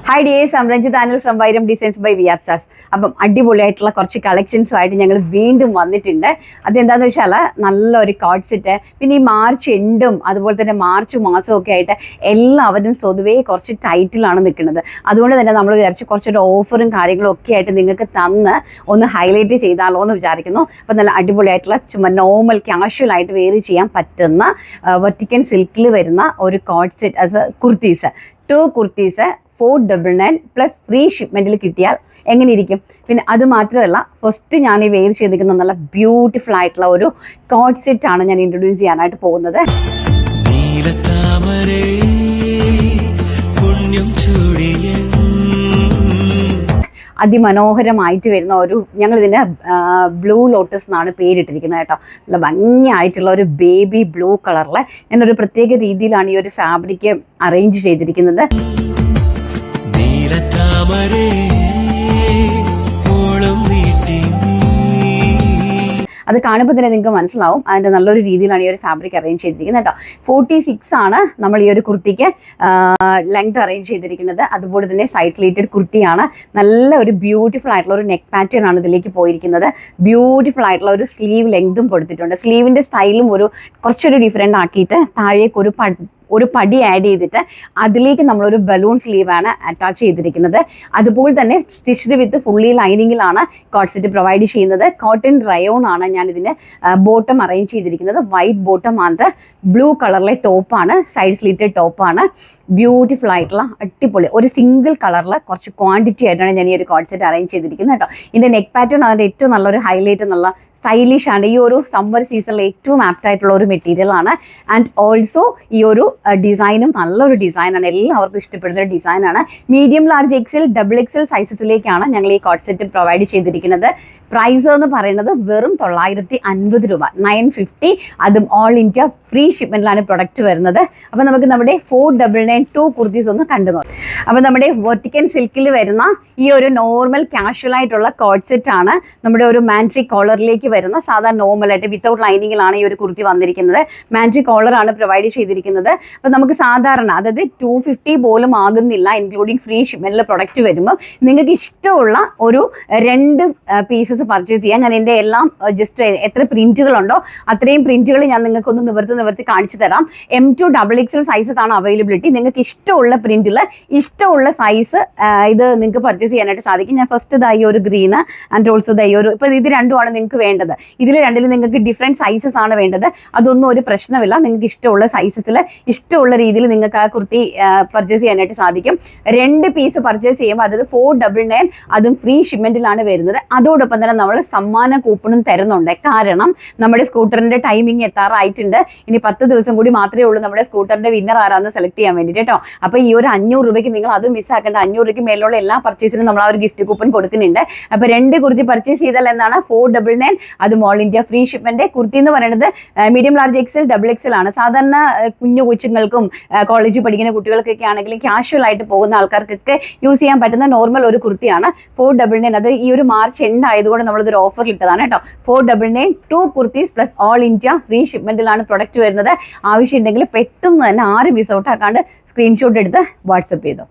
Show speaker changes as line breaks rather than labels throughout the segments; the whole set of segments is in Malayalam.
Hi dears, I am Ranjith Anil from Vairam designs by VR stars. അപ്പം അടിപൊളിയായിട്ടുള്ള കുറച്ച് കളക്ഷൻസുമായിട്ട് ഞങ്ങൾ വീണ്ടും വന്നിട്ടുണ്ട്. അതെന്താണെന്ന് വെച്ചാൽ നല്ലൊരു കോഡ് സെറ്റ്, പിന്നെ ഈ മാർച്ച് എൻഡും അതുപോലെ തന്നെ മാർച്ച് മാസവും ഒക്കെ ആയിട്ട് എല്ലാവരും സ്വതുവേ കുറച്ച് ടൈറ്റിലാണ് നിൽക്കുന്നത്. അതുകൊണ്ട് തന്നെ നമ്മൾ വിചാരിച്ച് കുറച്ചൊരു ഓഫറും കാര്യങ്ങളും ഒക്കെ ആയിട്ട് നിങ്ങൾക്ക് തന്ന് ഒന്ന് ഹൈലൈറ്റ് ചെയ്താലോ എന്ന് വിചാരിക്കുന്നു. അപ്പം നല്ല അടിപൊളിയായിട്ടുള്ള ചുമ്മാ നോർമൽ ക്യാഷ്വൽ ആയിട്ട് വെയർ ചെയ്യാൻ പറ്റുന്ന വെർട്ടിക്കൻ സിൽക്കിൽ വരുന്ന ഒരു കോഡ് സെറ്റ്, അത് കുർത്തീസ്, 2 കുർത്തീസ് 499 പ്ലസ് ഫ്രീ ഷിപ്മെന്റിൽ കിട്ടിയാൽ എങ്ങനെ ഇരിക്കും? പിന്നെ അത് മാത്രമല്ല, ഫസ്റ്റ് ഞാൻ ഈ വെയർ ചെയ്തിരിക്കുന്ന നല്ല ബ്യൂട്ടിഫുൾ ആയിട്ടുള്ള ഒരു കോഡ് സെറ്റ് ആണ് ഞാൻ ഇൻട്രൊഡ്യൂസ് ചെയ്യാനായിട്ട് പോകുന്നത്. അതിമനോഹരമായിട്ട് വരുന്ന ഒരു, ഞങ്ങളിതിന് ബ്ലൂ ലോട്ടസ് എന്നാണ് പേരിട്ടിരിക്കുന്നത് കേട്ടോ. നല്ല ഭംഗിയായിട്ടുള്ള ഒരു ബേബി ബ്ലൂ കളറിൽ ഞാനൊരു പ്രത്യേക രീതിയിലാണ് ഈ ഒരു ഫാബ്രിക് അറേഞ്ച് ചെയ്തിരിക്കുന്നത്. അത് കാണുമ്പോൾ തന്നെ നിങ്ങൾക്ക് മനസ്സിലാവും അതിൻ്റെ നല്ലൊരു രീതിയിലാണ് ഈ ഒരു ഫാബ്രിക് അറേഞ്ച് ചെയ്തിരിക്കുന്നത് കേട്ടോ. 46 ആണ് നമ്മൾ ഈ ഒരു കുർത്തിക്ക് ലെങ്ത് അറേഞ്ച് ചെയ്തിരിക്കുന്നത്. അതുപോലെ തന്നെ സൈഡ് സ്ലീറ്റഡ് കുർത്തിയാണ്. നല്ല ഒരു ബ്യൂട്ടിഫുൾ ആയിട്ടുള്ള ഒരു നെക്ക് പാറ്റേൺ ആണ് ഇതിലേക്ക് പോയിരിക്കുന്നത്. ബ്യൂട്ടിഫുൾ ആയിട്ടുള്ള ഒരു സ്ലീവ് ലെങ്തും കൊടുത്തിട്ടുണ്ട്. സ്ലീവിൻ്റെ സ്റ്റൈലും കുറച്ചൊരു ഡിഫറെൻ്റ് ആക്കിയിട്ട് താഴേക്ക് ഒരു പടി ആഡ് ചെയ്തിട്ട് അതിലേക്ക് നമ്മളൊരു ബലൂൺ സ്ലീവാണ് അറ്റാച്ച് ചെയ്തിരിക്കുന്നത്. അതുപോലെ തന്നെ സ്റ്റിച്ച്ഡ് വിത്ത് ഫുള്ളി ലൈനിങ്ങിലാണ് കോഡ് സെറ്റ് പ്രൊവൈഡ് ചെയ്യുന്നത്. കോട്ടൺ റയോൺ ആണ് ഞാൻ ഇതിന് ബോട്ടം അറേഞ്ച് ചെയ്തിരിക്കുന്നത്. വൈറ്റ് ബോട്ടം ആണ്, ബ്ലൂ കളറിലെ ടോപ്പാണ്, സൈഡ് സ്ലീറ്റഡ് ടോപ്പാണ്. ബ്യൂട്ടിഫുൾ ആയിട്ടുള്ള അടിപൊളി ഒരു സിംഗിൾ കളറിൽ കുറച്ച് ക്വാണ്ടിറ്റി ആയിട്ടാണ് ഞാൻ ഈ ഒരു കോഡ് സെറ്റ് അറേഞ്ച് ചെയ്തിരിക്കുന്നത് കേട്ടോ. ഇതിൻ്റെ നെക്ക് പാറ്റേൺ അതിൻ്റെ ഏറ്റവും നല്ലൊരു ഹൈലൈറ്റ്, നല്ല സ്റ്റൈലിഷ് ആണ്. ഈ ഒരു സമ്മർ സീസണിൽ ഏറ്റവും ആപ്റ്റ് ആയിട്ടുള്ള ഒരു മെറ്റീരിയൽ ആണ്. ആൻഡ് ഓൾസോ ഈ ഒരു ഡിസൈനും നല്ലൊരു ഡിസൈനാണ്, എല്ലാവർക്കും ഇഷ്ടപ്പെടുന്ന ഒരു ഡിസൈനാണ്. Medium, large, XL, double XL സൈസസിലേക്കാണ് ഞങ്ങൾ ഈ കോഡ് സെറ്റ് പ്രൊവൈഡ് ചെയ്തിരിക്കുന്നത്. പ്രൈസ് എന്ന് പറയുന്നത് വെറും 950 രൂപ, 950. അതും ഓൾ ഇന്ത്യ ഫ്രീ ഷിപ്മെന്റിലാണ് പ്രൊഡക്റ്റ് വരുന്നത്. അപ്പോൾ നമുക്ക് നമ്മുടെ 499 2 കുർത്തീസ് ഒന്ന് കണ്ടു നോക്കാം. അപ്പോൾ നമ്മുടെ വെർട്ടിക്കൻ സിൽക്കിൽ വരുന്ന ഈ ഒരു നോർമൽ കാഷ്വൽ ആയിട്ടുള്ള കോഡ് സെറ്റ് ആണ്. നമ്മുടെ ഒരു മാൻട്രി കോളറിലേക്ക് വരുന്ന സാധാരണ നോർമലായിട്ട് വിത്തൗട്ട് ലൈനിങ്ങിലാണ് ഈ ഒരു കുർത്തി വന്നിരിക്കുന്നത്. മാൻട്രി കോളറാണ് പ്രൊവൈഡ് ചെയ്തിരിക്കുന്നത്. അപ്പോൾ നമുക്ക് സാധാരണ, അതായത് 250 പോലും ആകുന്നില്ല ഇൻക്ലൂഡിങ് ഫ്രീ ഷിപ്മെന്റിൽ പ്രൊഡക്റ്റ് വരുമ്പോൾ നിങ്ങൾക്ക് ഇഷ്ടമുള്ള ഒരു 2 പീസസ് പർച്ചേസ് ചെയ്യാം. ഞാൻ എൻ്റെ എല്ലാം ജസ്റ്റ് എത്ര പ്രിന്റുകളുണ്ടോ അത്രയും പ്രിന്റുകൾ ഞാൻ നിങ്ങൾക്കൊന്ന് നിവർത്തി കാണിച്ചു തരാം. M2 XXL സൈസസ് ആണ് അവൈലബിലിറ്റി. നിങ്ങൾക്ക് ഇഷ്ടമുള്ള പ്രിന്റിൽ ഇഷ്ടമുള്ള സൈസ് ഇത് നിങ്ങൾക്ക് പർച്ചേസ് ചെയ്യാനായിട്ട് സാധിക്കും. ഞാൻ ഫസ്റ്റ് ഈ ഒരു ഗ്രീന് ആൻഡ് ഓൾസോ ഈ ഒരു, ഇപ്പം ഇത് രണ്ടുമാണ് നിങ്ങൾക്ക് വേണ്ടത്. ഇതിൽ രണ്ടിലും നിങ്ങൾക്ക് ഡിഫറെൻറ്റ് സൈസസ് ആണ് വേണ്ടത്. അതൊന്നും ഒരു പ്രശ്നമില്ല. നിങ്ങൾക്ക് ഇഷ്ടമുള്ള സൈസസിൽ ഇഷ്ടമുള്ള രീതിയിൽ നിങ്ങൾക്ക് ആ കുർത്തി പർച്ചേസ് ചെയ്യാനായിട്ട് സാധിക്കും. 2 പീസ് പർച്ചേസ് ചെയ്യുമ്പോൾ അതായത് 499 അതും ഫ്രീ ഷിപ്മെന്റിലാണ് വരുന്നത്. അതോടൊപ്പം തന്നെ നമ്മൾ സമ്മാന കൂപ്പണും തരുന്നുണ്ട്. കാരണം നമ്മുടെ സ്കൂട്ടറിന്റെ ടൈമിംഗ് എത്താറായിട്ടുണ്ട്. ഇനി 10 ദിവസം കൂടി മാത്രമേ ഉള്ളൂ നമ്മുടെ സ്കൂട്ടറിന്റെ വിന്നർ ആരാന്ന് സെലക്ട് ചെയ്യാൻ വേണ്ടിയിട്ട് കേട്ടോ. അപ്പോൾ ഈ ഒരു 500 രൂപയ്ക്ക് നിങ്ങൾ അത് മിസ്സാക്കേണ്ട. 500 രൂപയ്ക്ക് മേലുള്ള എല്ലാ പർച്ചേസിനും നമ്മൾ ആ ഒരു ഗിഫ്റ്റ് കൂപ്പൺ കൊടുക്കുന്നുണ്ട്. അപ്പോൾ 2 കുർത്തി പർച്ചേസ് ചെയ്താൽ എന്താണ് 499, അതും all India free shipment. Kurti എന്ന് പറയുന്നത് medium, large, XL, double XL ആണ്. സാധാരണ കുഞ്ഞു കൊച്ചുങ്ങൾക്കും കോളേജിൽ പഠിക്കുന്ന കുട്ടികൾക്കൊക്കെ ആണെങ്കിലും കാഷ്വൽ ആയിട്ട് പോകുന്ന ആൾക്കാർക്കൊക്കെ യൂസ് ചെയ്യാൻ പറ്റുന്ന നോർമൽ ഒരു കുർത്തിയാണ് 499. അത് ഈ ഒരു മാർച്ച് എൻഡ് ആയതുകൊണ്ട് നമ്മളൊരു ഓഫർ ഇട്ടതാണ് കേട്ടോ. 499 2 kurtis plus all India free ഷിപ്മെന്റിലാണ് പ്രൊഡക്റ്റ് വരുന്നത്. ആവശ്യമുണ്ടെങ്കിൽ പെട്ടെന്ന് തന്നെ 6 മിസ് ഔട്ട് ആക്കാണ്ട് സ്ക്രീൻഷോട്ട് എടുത്ത് വാട്സപ്പ് ചെയ്തോ.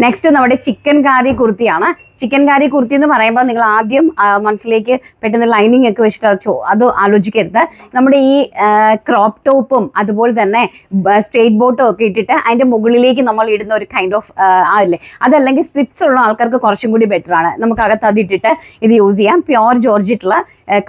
നെക്സ്റ്റ് നമ്മുടെ ചിക്കൻ കാരി കുർത്തിയാണ്. ചിക്കൻ കാരി കുർത്തി എന്ന് പറയുമ്പോൾ നിങ്ങൾ ആദ്യം മനസ്സിലേക്ക് പെട്ടെന്ന് ലൈനിങ് ഒക്കെ വെച്ചിട്ട് അത് ആലോചിക്കരുത്. നമ്മുടെ ഈ ക്രോപ്പ് ടോപ്പും അതുപോലെ തന്നെ സ്ട്രേറ്റ് ബോട്ടും ഒക്കെ ഇട്ടിട്ട് അതിൻ്റെ മുകളിലേക്ക് നമ്മൾ ഇടുന്ന ഒരു കൈൻഡ് ഓഫ് ആല്ലേ, അതല്ലെങ്കിൽ സ്ട്രിപ്സ് ഉള്ള ആൾക്കാർക്ക് കുറച്ചും കൂടി ബെറ്റർ ആണ്. നമുക്ക് അകത്ത് അതിട്ടിട്ട് ഇത് യൂസ് ചെയ്യാം. പ്യോർ ജോർജിറ്റുള്ള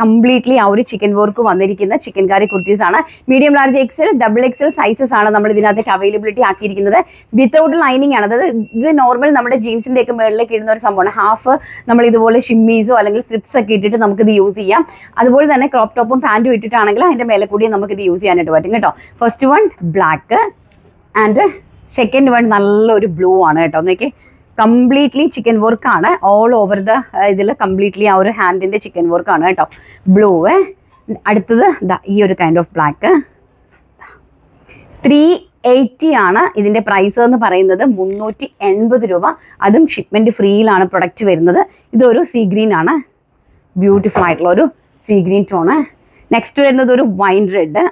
കംപ്ലീറ്റ്ലി ആ ഒരു ചിക്കൻ വർക്ക് വന്നിരിക്കുന്ന ചിക്കൻ കാരി കുർത്തീസ് ആണ്. Medium large XL double XL sizes ആണ് നമ്മൾ ഇതിനകത്തേക്ക് അവൈലബിലിറ്റി ആക്കിയിരിക്കുന്നത്. വിത്തൗട്ട് ലൈനിങ് ആണ്. അതായത് ഇത് നോർമൽ നമ്മുടെ ജീൻസിന്റെ ഒക്കെ മുകളിലേക്ക് ഇടുന്ന ഒരു സംഭവമാണ്. ഹാഫ് നമ്മൾ ഇതുപോലെ ഷിമ്മീസോ അല്ലെങ്കിൽ സ്ട്രിപ്സ് ഒക്കെ ഇട്ടിട്ട് നമുക്കിത് യൂസ് ചെയ്യാം. അതുപോലെ തന്നെ ക്രോപ്പ് ടോപ്പും പാൻറ്റും ഇട്ടിട്ടാണെങ്കിൽ അതിന്റെ മേലെ കൂടി നമുക്കിത് യൂസ് ചെയ്യാനായിട്ട് പറ്റും കേട്ടോ. First one black and second one നല്ലൊരു ബ്ലൂ ആണ് കേട്ടോ. നോക്കി കംപ്ലീറ്റ്ലി ചിക്കൻ വർക്ക് ആണ്. ഓൾ ഓവർ ദ ഇതിൽ കംപ്ലീറ്റ്ലി ആ ഒരു ഹാൻഡിന്റെ ചിക്കൻ വർക്ക് ആണ് കേട്ടോ. ബ്ലൂ. അടുത്തത് ഈ ഒരു കൈൻഡ് ഓഫ് ബ്ലാക്ക്. 380 ആണ് ഇതിന്റെ പ്രൈസ് എന്ന് പറയുന്നത്. 380 രൂപ. അതും ഷിപ്മെന്റ് ഫ്രീയിലാണ് പ്രൊഡക്റ്റ് വരുന്നത്. ഇതൊരു സീ ഗ്രീൻ ആണ്, ബ്യൂട്ടിഫുൾ ആയിട്ടുള്ള ഒരു സീ ഗ്രീൻ ടോണ്. നെക്സ്റ്റ് വരുന്നത് ഒരു വൈൻ റെഡ്,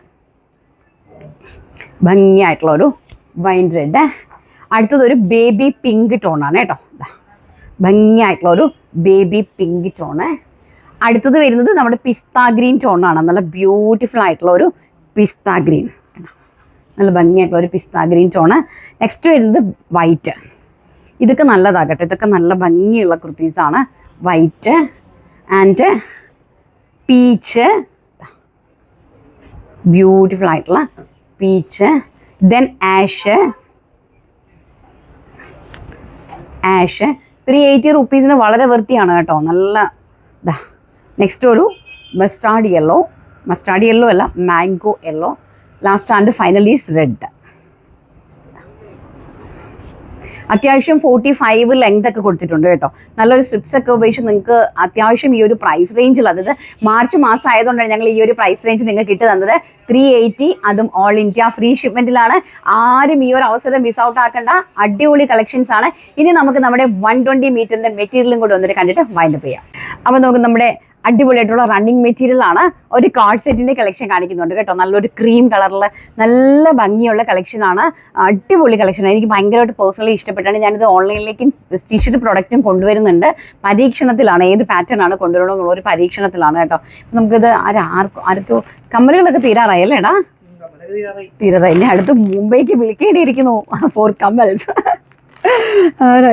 ഭംഗിയായിട്ടുള്ള ഒരു വൈൻ റെഡ്. അടുത്തത് ഒരു ബേബി പിങ്ക് ടോണാണ് കേട്ടോ. ഭംഗിയായിട്ടുള്ള ഒരു ബേബി പിങ്ക് ടോണ്. അടുത്തത് വരുന്നത് നമ്മുടെ പിസ്ത ഗ്രീൻ ടോണാണ്. നല്ല ബ്യൂട്ടിഫുൾ ആയിട്ടുള്ള ഒരു പിസ്ത ഗ്രീൻ, നല്ല ഭംഗിയായിട്ടുള്ള ഒരു പിസ്ത ഗ്രീൻ ടോണ്. നെക്സ്റ്റ് വരുന്നത് വൈറ്റ്. ഇതൊക്കെ നല്ലതാകട്ടെ, ഇതൊക്കെ നല്ല ഭംഗിയുള്ള കുർത്തീസാണ്. വൈറ്റ് ആൻഡ് പീച്ച്, ബ്യൂട്ടിഫുൾ ആയിട്ടുള്ള പീച്ച്. Then ash. 380 റുപ്പീസിന് വളരെ വൃത്തിയാണ് കേട്ടോ. നല്ല നെക്സ്റ്റ് ഒരു മസ്റ്റാർഡ് യെല്ലോ അല്ല, mango yellow. Last and finally red. അത്യാവശ്യം 45 ലെങ്ത് ഒക്കെ കൊടുത്തിട്ടുണ്ട് കേട്ടോ. നല്ലൊരു സ്ട്രിപ്സ് ഒക്കെ ഉപയോഗിച്ച് നിങ്ങൾക്ക് അത്യാവശ്യം ഈ ഒരു പ്രൈസ് റേഞ്ചിൽ, അതായത് മാർച്ച് മാസം ആയതുകൊണ്ടാണ് ഞങ്ങൾ ഈ ഒരു പ്രൈസ് റേഞ്ച് നിങ്ങൾക്ക് ഇട്ട് തന്നത്. 380, അതും ഓൾ ഇന്ത്യ ഫ്രീ ഷിപ്മെന്റിലാണ്. ആരും ഈ ഒരു അവസരം മിസ് ഔട്ട് ആക്കേണ്ട. അടിപൊളി കളക്ഷൻസ് ആണ്. ഇനി നമുക്ക് നമ്മുടെ 120 മീറ്ററിന്റെ മെറ്റീരിയലും കൂടെ വന്നിട്ട് കണ്ടിട്ട് വൈൻഡപ്പ് ചെയ്യാം. അപ്പോൾ നമുക്ക് നമ്മുടെ അടിപൊളിയായിട്ടുള്ള റണ്ണിങ് മെറ്റീരിയൽ ആണ്. ഒരു കാർഡ് സെറ്റിന്റെ കളക്ഷൻ കാണിക്കുന്നുണ്ട് കേട്ടോ. നല്ലൊരു ക്രീം കളറിൽ നല്ല ഭംഗിയുള്ള കളക്ഷൻ ആണ്. അടിപൊളി കളക്ഷൻ. എനിക്ക് ഭയങ്കരമായിട്ട് പേഴ്സണലി ഇഷ്ടപ്പെട്ടാണ്. ഞാനിത് ഓൺലൈനിലേക്കും സ്റ്റിച്ച്ഡ് പ്രൊഡക്റ്റും കൊണ്ടുവരുന്നുണ്ട്. പരീക്ഷണത്തിലാണ്, ഏത് പാറ്റേൺ ആണ് കൊണ്ടുവരണമെന്നുള്ള ഒരു പരീക്ഷണത്തിലാണ് കേട്ടോ. നമുക്കിത് ആർക്കോ കമ്മലുകളൊക്കെ തീരാറായി അല്ലേടാ? തീരാറായി. ഇനി അടുത്ത് മുംബൈക്ക് വിളിക്കേണ്ടിയിരിക്കുന്നു ഫോർ കമ്മൽസ്.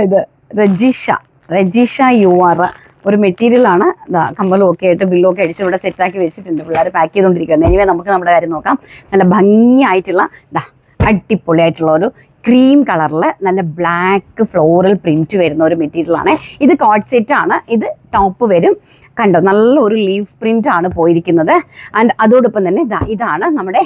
ഇത് രജിഷ UR ഒരു മെറ്റീരിയൽ ആണ്. കമ്മലും ഒക്കെ ആയിട്ട് ബില്ലും ഒക്കെ അടിച്ച് ഇവിടെ സെറ്റാക്കി വെച്ചിട്ടുണ്ട്. പിള്ളേർ പാക്ക് ചെയ്തുകൊണ്ടിരിക്കുകയാണ്. എനിവേ നമുക്ക് നമ്മുടെ കാര്യം നോക്കാം. നല്ല ഭംഗിയായിട്ടുള്ള അടിപൊളിയായിട്ടുള്ള ഒരു ക്രീം കളറിൽ നല്ല ബ്ലാക്ക് ഫ്ലോറൽ പ്രിന്റ് വരുന്ന ഒരു മെറ്റീരിയൽ ആണ്. ഇത് കോഡ് സെറ്റ് ആണ്. ഇത് ടോപ്പ് വരും കണ്ടോ. നല്ല ഒരു ലീവ്സ് പ്രിന്റ് ആണ് പോയിരിക്കുന്നത്. ആൻഡ് അതോടൊപ്പം തന്നെ ഇതാണ് നമ്മുടെ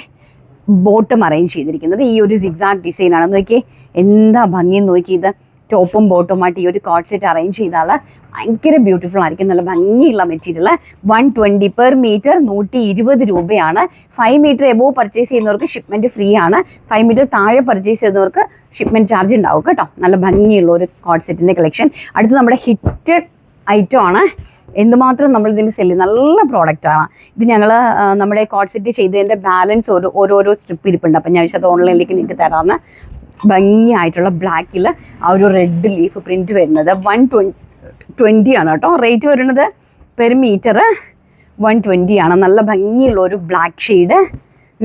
ബോട്ടം അറേഞ്ച് ചെയ്തിരിക്കുന്നത്. ഈ ഒരു സിഗ്സാഗ് ഡിസൈൻ ആണ്. നോക്കിയേ എന്താ ഭംഗി നോക്കി. ഇത് ടോപ്പും ബോട്ടുമായിട്ട് ഈ ഒരു കോഡ് സെറ്റ് അറേഞ്ച് ചെയ്താൽ ഭയങ്കര ബ്യൂട്ടിഫുൾ ആയിരിക്കും. നല്ല ഭംഗിയുള്ള മെറ്റീരിയൽ. 120 പെർ മീറ്റർ 120 രൂപയാണ്. 5 മീറ്റർ എബോവ് പർച്ചേസ് ചെയ്യുന്നവർക്ക് ഷിപ്മെന്റ് ഫ്രീ ആണ്. 5 മീറ്റർ താഴെ പർച്ചേസ് ചെയ്യുന്നവർക്ക് ഷിപ്മെന്റ് ചാർജ് ഉണ്ടാവും കേട്ടോ. നല്ല ഭംഗിയുള്ള ഒരു കോഡ് സെറ്റിന്റെ കളക്ഷൻ. അടുത്ത് നമ്മുടെ ഹിറ്റ് ഐറ്റം ആണ്. എന്തുമാത്രം നമ്മൾ ഇതിന് സെല്ല്, നല്ല പ്രോഡക്റ്റ് ആണ് ഇത്. ഞങ്ങൾ നമ്മുടെ കോഡ് സെറ്റ് ചെയ്തതിൻ്റെ ബാലൻസ് ഓരോരോ സ്ട്രിപ്പ് ഇരിപ്പുണ്ട്. അപ്പം ഞാൻ അത് ഓൺലൈനിലേക്ക് നിങ്ങൾക്ക് തരാമെന്ന്. ഭംഗിയായിട്ടുള്ള ബ്ലാക്കിൽ ആ ഒരു റെഡ് ലീഫ് പ്രിന്റ് വരുന്നത് 120 ആണ് കേട്ടോ. റേറ്റ് വരുന്നത് പെർ മീറ്റർ 120 ആണ്. നല്ല ഭംഗിയുള്ള ഒരു ബ്ലാക്ക് ഷെയ്ഡ്.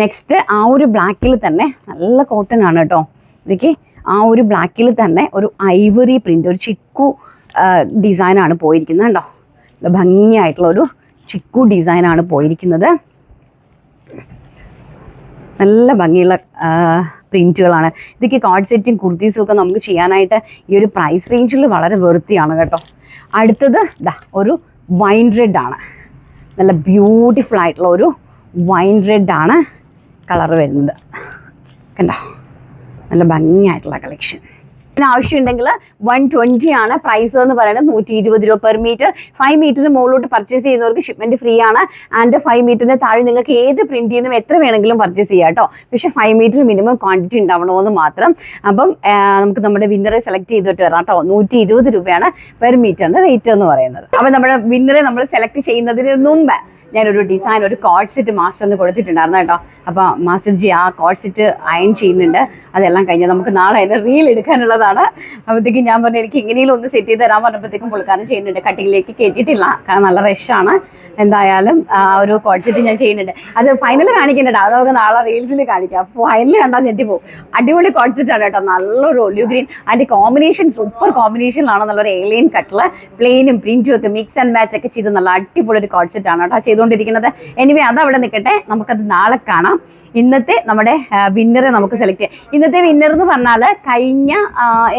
നെക്സ്റ്റ് ആ ഒരു ബ്ലാക്കിൽ തന്നെ നല്ല കോട്ടൺ ആണ് കേട്ടോ. ഓക്കെ, ആ ഒരു ബ്ലാക്കിൽ തന്നെ ഒരു ഐവറി പ്രിന്റ്, ഒരു ചിക്കു ഡിസൈനാണ് പോയിരിക്കുന്നത് കേട്ടോ. നല്ല ഭംഗിയായിട്ടുള്ള ഒരു ചിക്കു ഡിസൈനാണ് പോയിരിക്കുന്നത്. നല്ല ഭംഗിയുള്ള പ്രിന്റുകളാണ്. ഇതൊക്കെ കോഡ് സെറ്റും കുർത്തീസും ഒക്കെ നമുക്ക് ചെയ്യാനായിട്ട് ഈ ഒരു പ്രൈസ് റേഞ്ചിൽ വളരെ വെറുത്തിയാണ് കേട്ടോ. അടുത്തത് ഒരു വൈൻ റെഡ് ആണ്. നല്ല ബ്യൂട്ടിഫുൾ ആയിട്ടുള്ള ഒരു വൈൻ റെഡ് ആണ് കളർ വരുന്നത്. കണ്ടോ, നല്ല ഭംഗിയായിട്ടുള്ള കളക്ഷൻ. ആവശ്യമുണ്ടെങ്കിൽ 120 ആണ് പ്രൈസ് എന്ന് പറയുന്നത്. 120 രൂപ പെർ മീറ്റർ. 5 മീറ്ററിന് മുകളിലോട്ട് പർച്ചേസ് ചെയ്യുന്നവർക്ക് ഷിപ്മെന്റ് ഫ്രീ ആണ്. ആൻഡ് 5 മീറ്ററിന് താഴെ നിങ്ങൾക്ക് ഏത് പ്രിന്റിൽ നിന്നും എത്ര വേണമെങ്കിലും പർച്ചേസ് ചെയ്യാം കേട്ടോ. പക്ഷെ 5 മീറ്റർ മിനിമം ക്വാണ്ടിറ്റി ഉണ്ടാവണമെന്ന് മാത്രം. അപ്പം നമുക്ക് നമ്മുടെ വിന്നറെ സെലക്ട് ചെയ്തിട്ട് വരാം കേട്ടോ. 120 രൂപയാണ് പെർ മീറ്ററിന്റെ റേറ്റ് എന്ന് പറയുന്നത്. അപ്പം നമ്മുടെ വിന്നറെ നമ്മൾ സെലക്ട് ചെയ്യുന്നതിന് മുമ്പ് ഞാനൊരു ഡിസൈൻ ഒരു കോഡ് സെറ്റ് മാസ്റ്ററിന് കൊടുത്തിട്ടുണ്ടായിരുന്നു കേട്ടോ. അപ്പോൾ മാസ്റ്റർ ജി ആ കോഡ് സെറ്റ് അയൺ ചെയ്യുന്നുണ്ട്. അതെല്ലാം കഴിഞ്ഞ് നമുക്ക് നാളെ അതിൻ്റെ റീൽ എടുക്കാനുള്ളതാണ്. അപ്പോഴത്തേക്കും ഞാൻ പറഞ്ഞു എനിക്ക് ഇങ്ങനെയും ഒന്ന് സെറ്റ് ചെയ്ത് തരാൻ പറഞ്ഞപ്പോഴത്തേക്കും പുള്ളിക്കാരൻ ചെയ്യുന്നുണ്ട്. കട്ടിങ്ങിലേക്ക് കയറ്റിയിട്ടില്ല, കാരണം നല്ല റഷാണ്. എന്തായാലും ഒരു കോഡ് സെറ്റ് ഞാൻ ചെയ്യുന്നുണ്ട്. അത് ഫൈനൽ കാണിക്കുന്നുണ്ട്, അത് നമുക്ക് നാളെ റീൽസിൽ കാണിക്കാം. അപ്പോൾ ഫൈനൽ കണ്ടാൽ ഞെട്ടിപ്പോവും. അടിപൊളി കോഡ് സെറ്റാണ് കേട്ടോ. നല്ലൊരു ഒലിവ് ഗ്രീൻ, അതിൻ്റെ കോമ്പിനേഷൻ സൂപ്പർ കോമ്പിനേഷനിലാണ്. നല്ലൊരു ഏലിയൻ കട്ടിൽ പ്ലെയിനും പ്രിന്റും ഒക്കെ മിക്സ് ആൻഡ് മാച്ച് ഒക്കെ ചെയ്ത് നല്ല അടിപൊളി ഒരു കോഡ് സെറ്റാണ് കേട്ടോ ചെയ്തുകൊണ്ടിരിക്കുന്നത്. എനിവേ അതവിടെ നിൽക്കട്ടെ, നമുക്കത് നാളെ കാണാം. ഇന്നത്തെ നമ്മുടെ വിന്നറെ നമുക്ക് സെലക്ട് ചെയ്യാം. ഇന്നത്തെ വിന്നർ എന്ന് പറഞ്ഞാൽ കഴിഞ്ഞ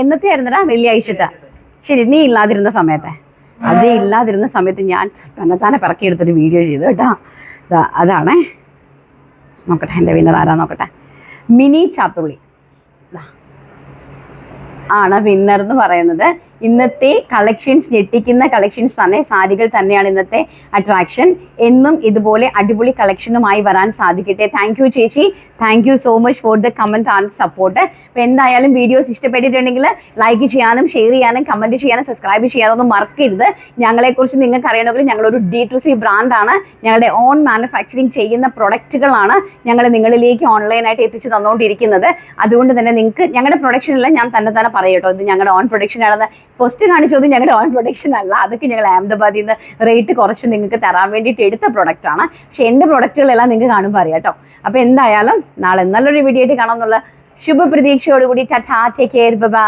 എന്നത്തെ ആയിരുന്നടാ, വെള്ളിയാഴ്ചത്തെ, ശരി, നീ ഇല്ലാതിരുന്ന സമയത്തെ, അതേ ഇല്ലാതിരുന്ന സമയത്ത് ഞാൻ തന്നെ പിറക്കിയെടുത്തൊരു വീഡിയോ ചെയ്തു കേട്ടോ. അതാണേ, നോക്കട്ടെ എൻ്റെ വിന്നർ ആരാ നോക്കട്ടെ. മിനി ചാത്തുള്ളി ആണ് വിന്നർ എന്ന് പറയുന്നത്. ഇന്നത്തെ കളക്ഷൻസ് ഞെട്ടിക്കുന്ന കളക്ഷൻസ് തന്നെ, സാരികൾ തന്നെയാണ് ഇന്നത്തെ അട്രാക്ഷൻ. എന്നും ഇതുപോലെ അടിപൊളി കളക്ഷനുമായി വരാൻ സാധിക്കട്ടെ. താങ്ക് യു ചേച്ചി, thank you so much for the comment and support. അപ്പോൾ എന്തായാലും വീഡിയോസ് ഇഷ്ടപ്പെട്ടിട്ടുണ്ടെങ്കിൽ ലൈക്ക് ചെയ്യാനും ഷെയർ ചെയ്യാനും കമൻറ്റ് ചെയ്യാനും സബ്സ്ക്രൈബ് ചെയ്യാനൊന്നും മറക്കരുത്. ഞങ്ങളെക്കുറിച്ച് നിങ്ങൾക്ക് അറിയണമെങ്കിൽ ഞങ്ങളൊരു D2C ബ്രാൻഡാണ്. ഞങ്ങളുടെ ഓൺ മാനുഫാക്ചറിങ് ചെയ്യുന്ന പ്രൊഡക്റ്റുകളാണ് ഞങ്ങൾ നിങ്ങളിലേക്ക് ഓൺലൈനായിട്ട് എത്തിച്ച് തന്നുകൊണ്ടിരിക്കുന്നത്. അതുകൊണ്ട് തന്നെ നിങ്ങൾക്ക് ഞങ്ങളുടെ പ്രൊഡക്ഷനെല്ലാം ഞാൻ തന്നെ പറയട്ടോ, ഇത് ഞങ്ങളുടെ ഓൺ പ്രൊഡക്ഷൻ ആണെന്ന്. ഫസ്റ്റ് കാണിച്ചത് ഞങ്ങളുടെ ഓൺ പ്രൊഡക്ഷൻ അല്ല, അതൊക്കെ ഞങ്ങൾ അഹമ്മദാബാദിൽ നിന്ന് റേറ്റ് കുറച്ച് നിങ്ങൾക്ക് തരാൻ വേണ്ടിയിട്ട് എടുത്ത പ്രൊഡക്റ്റാണ്. പക്ഷേ എൻ്റെ പ്രൊഡക്റ്റുകളെല്ലാം നിങ്ങൾക്ക് കാണുമ്പോൾ അറിയാം കേട്ടോ. അപ്പോൾ എന്തായാലും നാളെ നല്ലൊരു വീഡിയോ ആയിട്ട് കാണാമെന്നുള്ള ശുഭപ്രതീക്ഷയോടുകൂടി ടാറ്റാ, ടേക്ക് കെയർ, ബൈ.